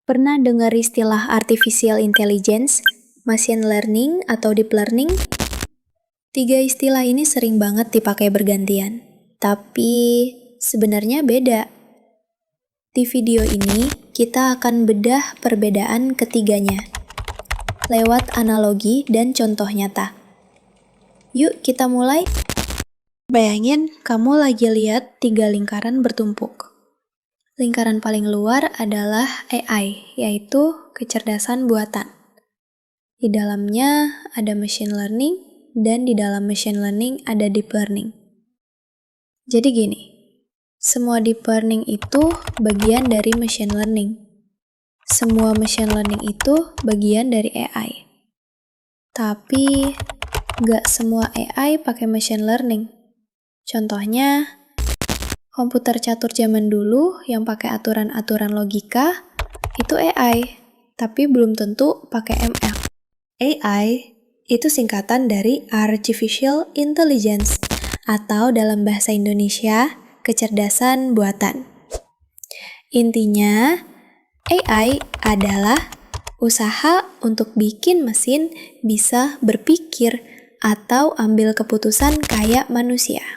Pernah dengar istilah artificial intelligence, machine learning, atau deep learning? Tiga istilah ini sering banget dipakai bergantian, tapi sebenarnya beda. Di video ini, kita akan bedah perbedaan ketiganya lewat analogi dan contoh nyata. Yuk kita mulai. Bayangin kamu lagi lihat tiga lingkaran bertumpuk. Lingkaran paling luar adalah AI, yaitu kecerdasan buatan. Di dalamnya ada machine learning, dan di dalam machine learning ada deep learning. Jadi gini, semua deep learning itu bagian dari machine learning. Semua machine learning itu bagian dari AI. Tapi, nggak semua AI pakai machine learning. Contohnya, komputer catur zaman dulu yang pakai aturan-aturan logika, itu AI, tapi belum tentu pakai ML. AI itu singkatan dari Artificial Intelligence, atau dalam bahasa Indonesia, kecerdasan buatan. Intinya, AI adalah usaha untuk bikin mesin bisa berpikir atau ambil keputusan kayak manusia.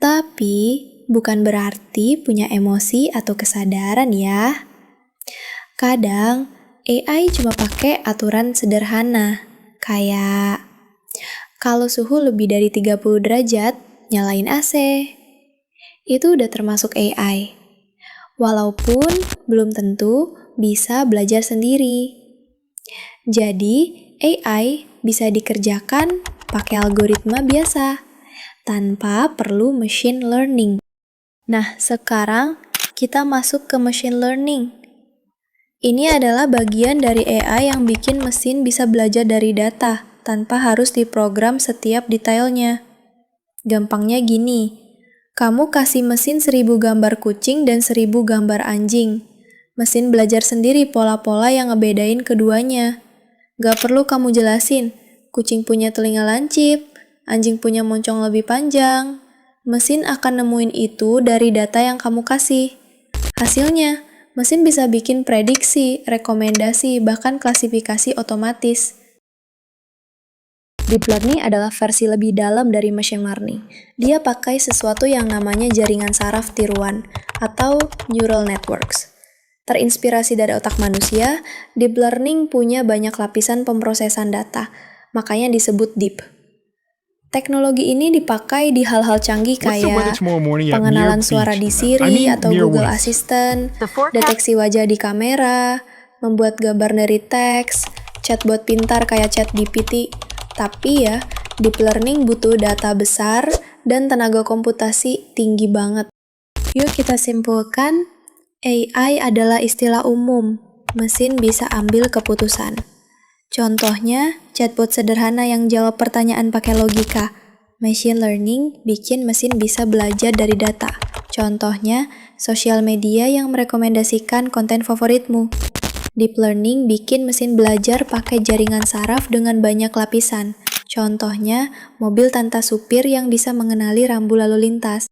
Tapi, bukan berarti punya emosi atau kesadaran ya. Kadang, AI cuma pakai aturan sederhana, kayak kalau suhu lebih dari 30 derajat, nyalain AC. Itu udah termasuk AI. Walaupun belum tentu bisa belajar sendiri. Jadi, AI bisa dikerjakan pakai algoritma biasa, tanpa perlu machine learning. Nah, sekarang kita masuk ke machine learning. Ini adalah bagian dari AI yang bikin mesin bisa belajar dari data, tanpa harus diprogram setiap detailnya. Gampangnya gini, kamu kasih mesin 1000 gambar kucing dan 1000 gambar anjing. Mesin belajar sendiri pola-pola yang ngebedain keduanya. Gak perlu kamu jelasin, kucing punya telinga lancip, anjing punya moncong lebih panjang. Mesin akan nemuin itu dari data yang kamu kasih. Hasilnya, mesin bisa bikin prediksi, rekomendasi, bahkan klasifikasi otomatis. Deep learning adalah versi lebih dalam dari machine learning. Dia pakai sesuatu yang namanya jaringan saraf tiruan, atau neural networks. Terinspirasi dari otak manusia, deep learning punya banyak lapisan pemrosesan data, makanya disebut deep. Teknologi ini dipakai di hal-hal canggih kayak pengenalan suara di Siri atau Google Assistant, deteksi wajah di kamera, membuat gambar dari teks, chatbot pintar kayak ChatGPT. Tapi ya, deep learning butuh data besar dan tenaga komputasi tinggi banget. Yuk kita simpulkan, AI adalah istilah umum, mesin bisa ambil keputusan. Contohnya, chatbot sederhana yang jawab pertanyaan pakai logika. Machine learning bikin mesin bisa belajar dari data. Contohnya, sosial media yang merekomendasikan konten favoritmu. Deep learning bikin mesin belajar pakai jaringan saraf dengan banyak lapisan. Contohnya, mobil tanpa supir yang bisa mengenali rambu lalu lintas.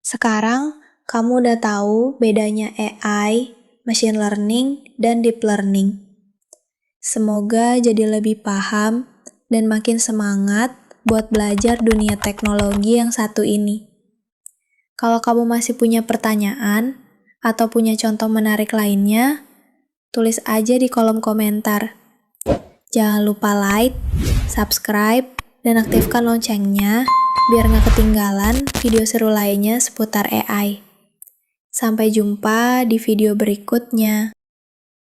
Sekarang, kamu udah tahu bedanya AI, machine learning, dan deep learning. Semoga jadi lebih paham dan makin semangat buat belajar dunia teknologi yang satu ini. Kalau kamu masih punya pertanyaan atau punya contoh menarik lainnya, tulis aja di kolom komentar. Jangan lupa like, subscribe, dan aktifkan loncengnya biar nggak ketinggalan video seru lainnya seputar AI. Sampai jumpa di video berikutnya.